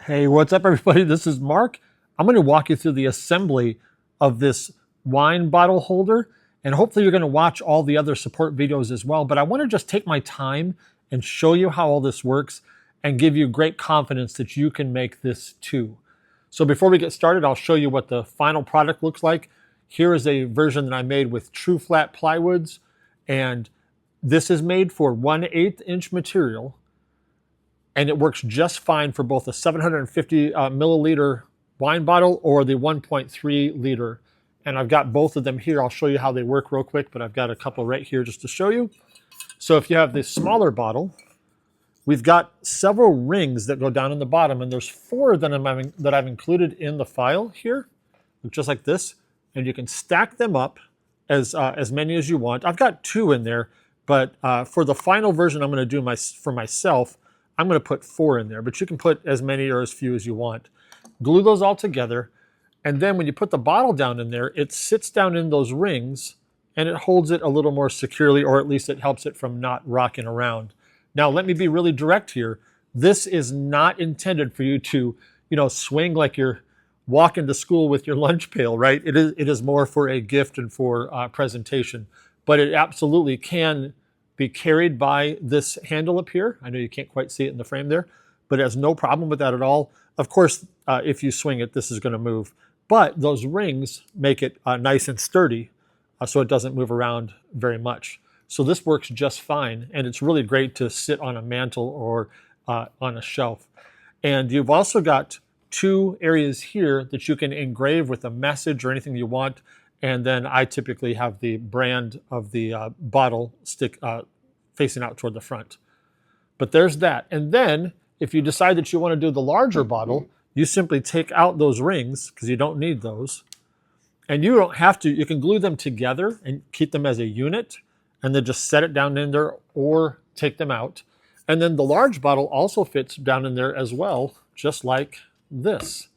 Hey, what's up, everybody? This is Mark. I'm going to walk you through the assembly of this wine bottle holder, and hopefully you're going to watch all the other support videos as well. But I want to just take my time and show you how all this works and give you great confidence that you can make this too. So before we get started, I'll show you what the final product looks like. Here is a version that I made with true flat plywoods, and this is made for 1/8 inch material. And it works just fine for both a 750 milliliter wine bottle or the 1.3 liter. And I've got both of them here. I'll show you how they work real quick, but I've got a couple right here just to show you. So if you have the smaller bottle, we've got several rings that go down in the bottom, and there's 4 of them that I've included in the file here, just like this. And you can stack them up as many as you want. I've got 2 in there, but for the final version I'm going to do for myself, I'm going to put 4 in there, but you can put as many or as few as you want. Glue those all together, and then when you put the bottle down in there, it sits down in those rings, and it holds it a little more securely, or at least it helps it from not rocking around. Now, let me be really direct here. This is not intended for you to, swing like you're walking to school with your lunch pail, right? It is more for a gift and for presentation, but it absolutely can be carried by this handle up here. I know you can't quite see it in the frame there, but it has no problem with that at all. Of course, if you swing it, this is going to move. But those rings make it nice and sturdy, so it doesn't move around very much. So this works just fine, and it's really great to sit on a mantle or on a shelf. And you've also got 2 areas here that you can engrave with a message or anything you want. And then I typically have the brand of the bottle stick facing out toward the front. But there's that. And then if you decide that you want to do the larger bottle, you simply take out those rings because you don't need those. And you don't have to, you can glue them together and keep them as a unit and then just set it down in there or take them out. And then the large bottle also fits down in there as well, just like this.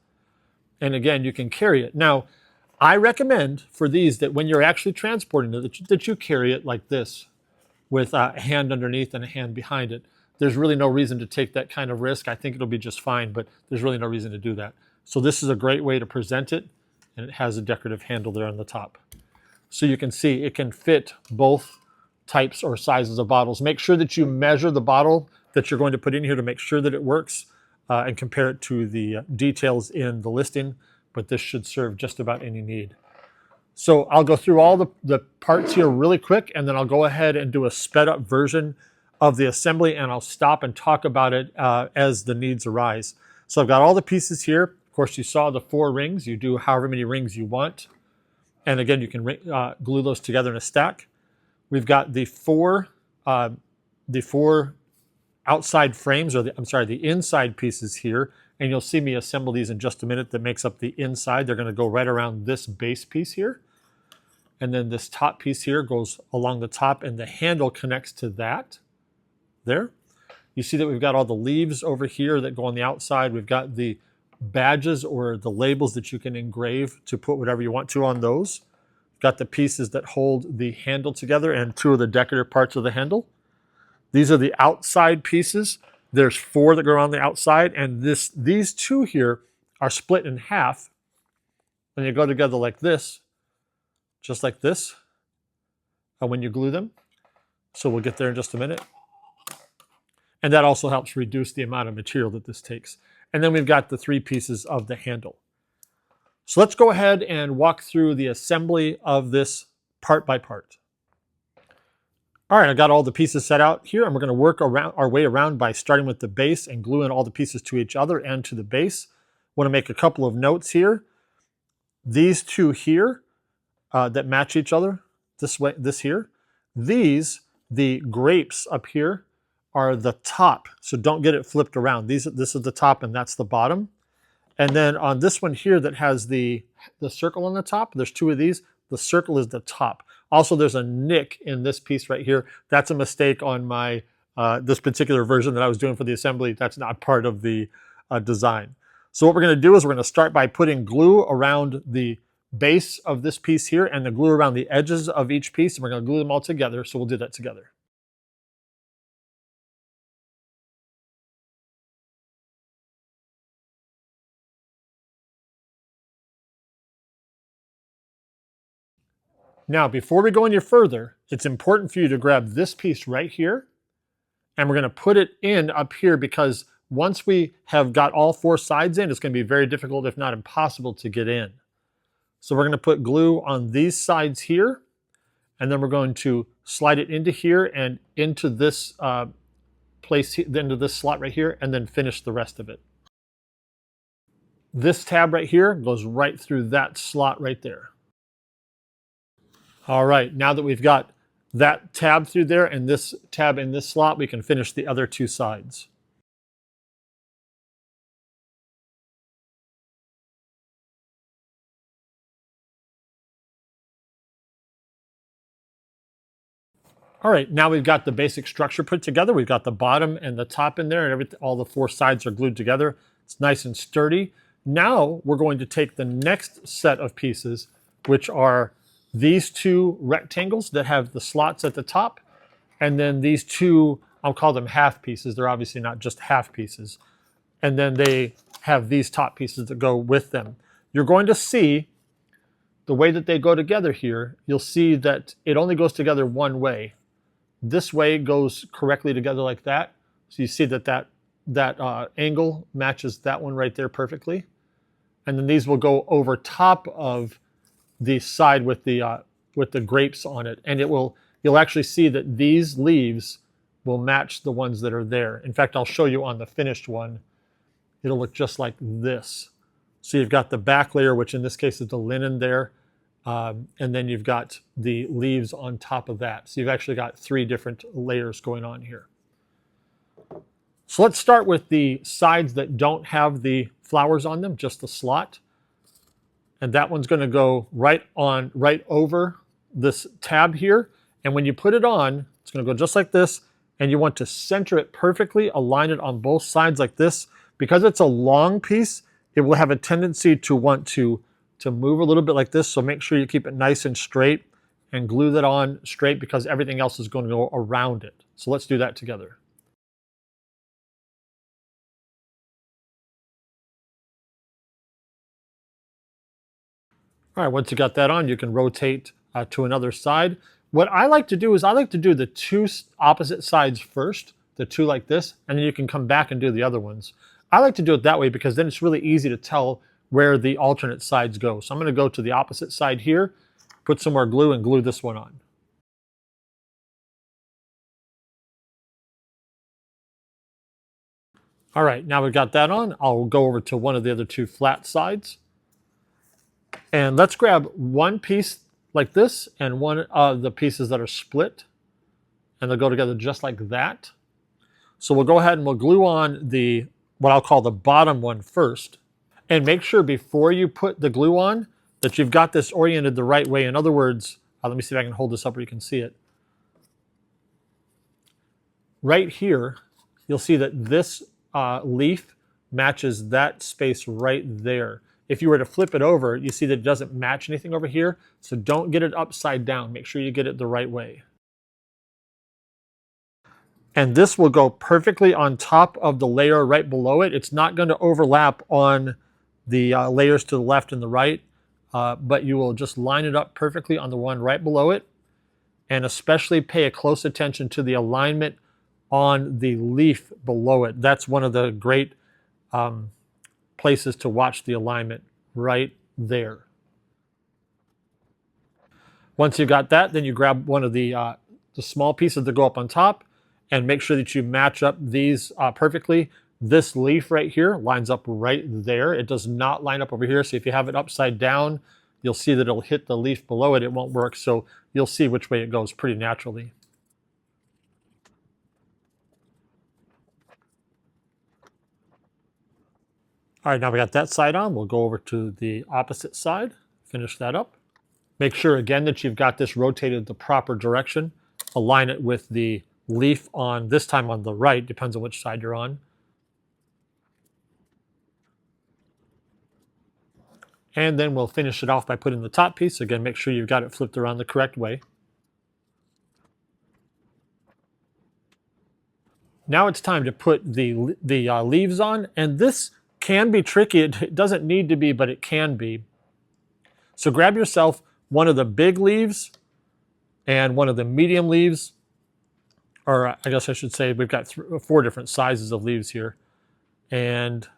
And again, you can carry it. Now, I recommend for these that when you're actually transporting it, that you carry it like this with a hand underneath and a hand behind it. There's really no reason to take that kind of risk. I think it'll be just fine, but there's really no reason to do that. So this is a great way to present it, and it has a decorative handle there on the top. So you can see it can fit both types or sizes of bottles. Make sure that you measure the bottle that you're going to put in here to make sure that it works and compare it to the details in the listing. But this should serve just about any need. So I'll go through all the parts here really quick, and then I'll go ahead and do a sped up version of the assembly, and I'll stop and talk about it as the needs arise. So I've got all the pieces here. Of course, you saw the 4 rings. You do however many rings you want. And again, you can glue those together in a stack. We've got the four outside frames, or the inside pieces here. And you'll see me assemble these in just a minute. That makes up the inside. They're going to go right around this base piece here. And then this top piece here goes along the top, and the handle connects to that there. You see that we've got all the leaves over here that go on the outside. We've got the badges or the labels that you can engrave to put whatever you want to on those. We've got the pieces that hold the handle together and 2 of the decorative parts of the handle. These are the outside pieces. There's 4 that go around the outside, and these 2 here are split in half, and they go together like this, just like this, when you glue them. So we'll get there in just a minute. And that also helps reduce the amount of material that this takes. And then we've got the 3 pieces of the handle. So let's go ahead and walk through the assembly of this part by part. All right, I got all the pieces set out here, and we're going to work our way around by starting with the base and gluing all the pieces to each other and to the base. I want to make a couple of notes here. These 2 here that match each other, this here. The grapes up here are the top, so don't get it flipped around. This is the top, and that's the bottom. And then on this one here that has the circle on the top, there's 2 of these. The circle is the top. Also, there's a nick in this piece right here. That's a mistake on my this particular version that I was doing for the assembly. That's not part of the design. So what we're going to do is we're going to start by putting glue around the base of this piece here and the glue around the edges of each piece, and we're going to glue them all together. So we'll do that together. Now, before we go any further, it's important for you to grab this piece right here, and we're going to put it in up here because once we have got all four sides in, it's going to be very difficult, if not impossible, to get in. So we're going to put glue on these sides here, and then we're going to slide it into here and into this place, into this slot right here, and then finish the rest of it. This tab right here goes right through that slot right there. All right, now that we've got that tab through there and this tab in this slot, we can finish the other two sides. All right, now we've got the basic structure put together. We've got the bottom and the top in there, and all the four sides are glued together. It's nice and sturdy. Now we're going to take the next set of pieces, which are these two rectangles that have the slots at the top, and then these two, I'll call them half pieces. They're obviously not just half pieces. And then they have these top pieces that go with them. You're going to see the way that they go together here, you'll see that it only goes together one way. This way goes correctly together like that. So you see that that angle matches that one right there perfectly. And then these will go over top of the side with the grapes on it. And you'll actually see that these leaves will match the ones that are there. In fact, I'll show you on the finished one. It'll look just like this. So you've got the back layer, which in this case is the linen there. And then you've got the leaves on top of that. So you've actually got three different layers going on here. So let's start with the sides that don't have the flowers on them, just the slot. And that one's going to go right over this tab here. And when you put it on, it's going to go just like this. And you want to center it perfectly, align it on both sides like this. Because it's a long piece, it will have a tendency to want to move a little bit like this. So make sure you keep it nice and straight and glue that on straight because everything else is going to go around it. So let's do that together. All right, once you got that on, you can rotate to another side. What I like to do is I like to do the two opposite sides first, the two like this, and then you can come back and do the other ones. I like to do it that way because then it's really easy to tell where the alternate sides go. So I'm going to go to the opposite side here, put some more glue, and glue this one on. All right, now we've got that on. I'll go over to one of the other two flat sides. And let's grab one piece like this and one of the pieces that are split. And they'll go together just like that. So we'll go ahead and we'll glue on what I'll call the bottom one first. And make sure before you put the glue on that you've got this oriented the right way. In other words, let me see if I can hold this up where you can see it. Right here, you'll see that this leaf matches that space right there. If you were to flip it over, you see that it doesn't match anything over here. So don't get it upside down. Make sure you get it the right way. And this will go perfectly on top of the layer right below it. It's not going to overlap on the layers to the left and the right, but you will just line it up perfectly on the one right below it. And especially pay a close attention to the alignment on the leaf below it. That's one of the great places to watch the alignment right there. Once you've got that, then you grab one of the small pieces that go up on top and make sure that you match up these perfectly. This leaf right here lines up right there. It does not line up over here. So if you have it upside down, you'll see that it'll hit the leaf below it. It won't work. So you'll see which way it goes pretty naturally. All right, now we got that side on. We'll go over to the opposite side, finish that up. Make sure again that you've got this rotated the proper direction. Align it with the leaf on, this time on the right, depends on which side you're on. And then we'll finish it off by putting the top piece. Again, make sure you've got it flipped around the correct way. Now it's time to put the leaves on, and this can be tricky. It doesn't need to be, but it can be. So grab yourself one of the big leaves and one of the medium leaves, or I guess I should say we've got 4 different sizes of leaves here. And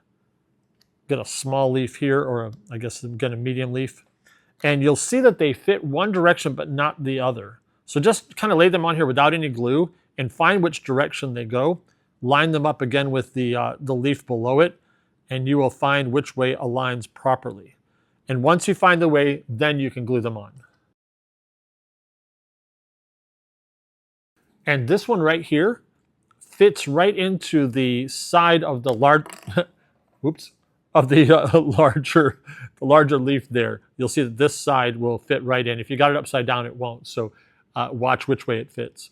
get a small leaf here, or I guess get a medium leaf. And you'll see that they fit one direction but not the other. So just kind of lay them on here without any glue and find which direction they go. Line them up again with the leaf below it, and you will find which way aligns properly. And once you find the way, then you can glue them on. And this one right here fits right into the side of the oops, of the larger leaf there. You'll see that this side will fit right in. If you got it upside down, it won't. So watch which way it fits.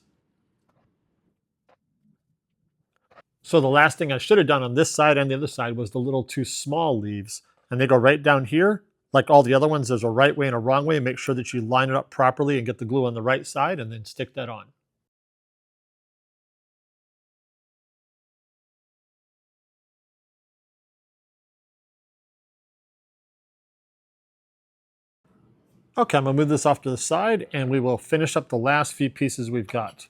So the last thing I should have done on this side and the other side was the little 2 small leaves. And they go right down here. Like all the other ones, there's a right way and a wrong way. Make sure that you line it up properly and get the glue on the right side and then stick that on. Okay, I'm gonna move this off to the side and we will finish up the last few pieces we've got.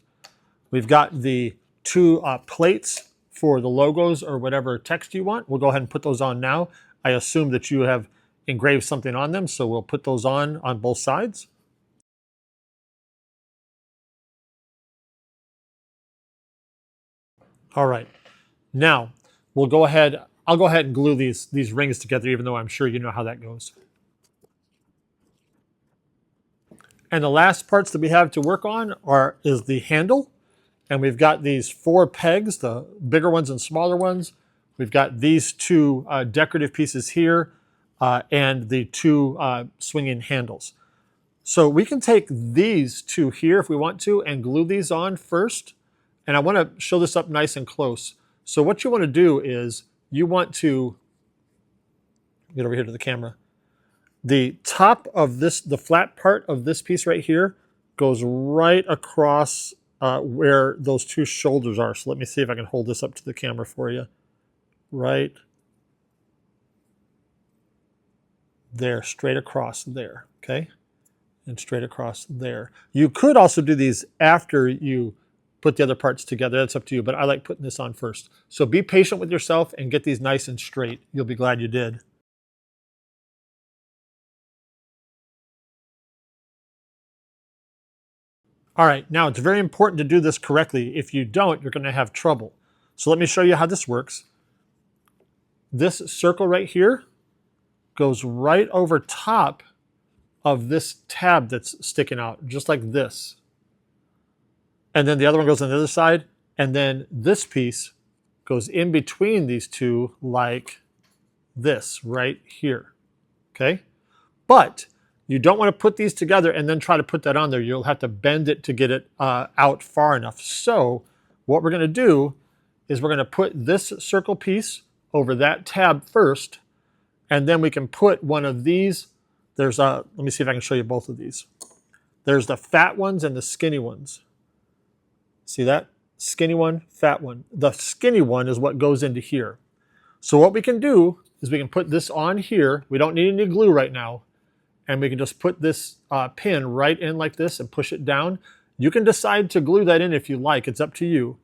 We've got the 2 plates for the logos or whatever text you want. We'll go ahead and put those on now. I assume that you have engraved something on them, so we'll put those on both sides. All right, now we'll go ahead, I'll go ahead and glue these rings together, even though I'm sure you know how that goes. And the last parts that we have to work on is the handle. And we've got these 4 pegs, the bigger ones and smaller ones. We've got these 2 decorative pieces here and the 2 swinging handles. So we can take these 2 here if we want to and glue these on first. And I want to show this up nice and close. So what you want to do is you want to get over here to the camera. The top of this, the flat part of this piece right here goes right across where those 2 shoulders are. So let me see if I can hold this up to the camera for you. Right there, straight across there, okay? And straight across there. You could also do these after you put the other parts together. That's up to you, but I like putting this on first. So be patient with yourself and get these nice and straight. You'll be glad you did. All right, now it's very important to do this correctly. If you don't, you're going to have trouble. So let me show you how this works. This circle right here goes right over top of this tab that's sticking out, just like this. And then the other one goes on the other side, and then this piece goes in between these 2 like this right here, okay? But you don't want to put these together and then try to put that on there. You'll have to bend it to get it out far enough. So what we're going to do is we're going to put this circle piece over that tab first, and then we can put one of these. There's let me see if I can show you both of these. There's the fat ones and the skinny ones. See that? Skinny one, fat one. The skinny one is what goes into here. So what we can do is we can put this on here. We don't need any glue right now. And we can just put this pin right in like this and push it down. You can decide to glue that in if you like. It's up to you.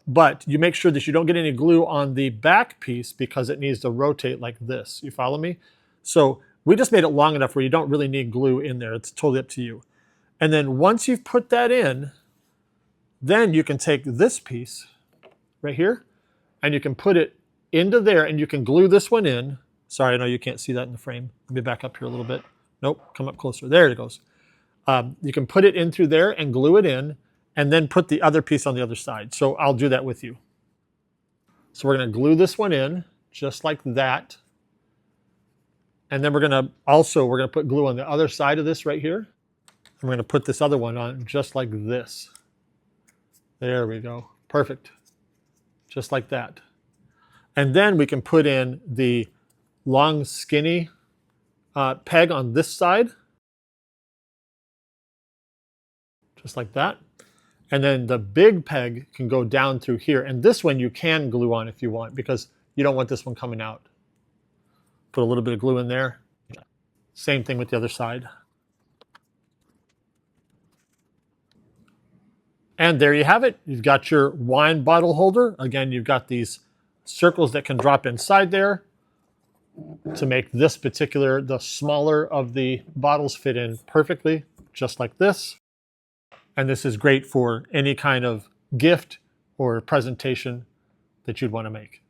But you make sure that you don't get any glue on the back piece because it needs to rotate like this. You follow me? So we just made it long enough where you don't really need glue in there. It's totally up to you. And then once you've put that in, then you can take this piece right here and you can put it into there and you can glue this one in. Sorry, I know you can't see that in the frame. Let me back up here a little bit. Nope, come up closer. There it goes. You can put it in through there and glue it in and then put the other piece on the other side. So I'll do that with you. So we're going to glue this one in just like that. And then we're going to put glue on the other side of this right here. And we're going to put this other one on just like this. There we go. Perfect. Just like that. And then we can put in the long skinny peg on this side. Just like that. And then the big peg can go down through here. And this one you can glue on if you want because you don't want this one coming out. Put a little bit of glue in there. Same thing with the other side. And there you have it. You've got your wine bottle holder. Again, you've got these circles that can drop inside there to make this particular, the smaller of the bottles fit in perfectly, just like this. And this is great for any kind of gift or presentation that you'd want to make.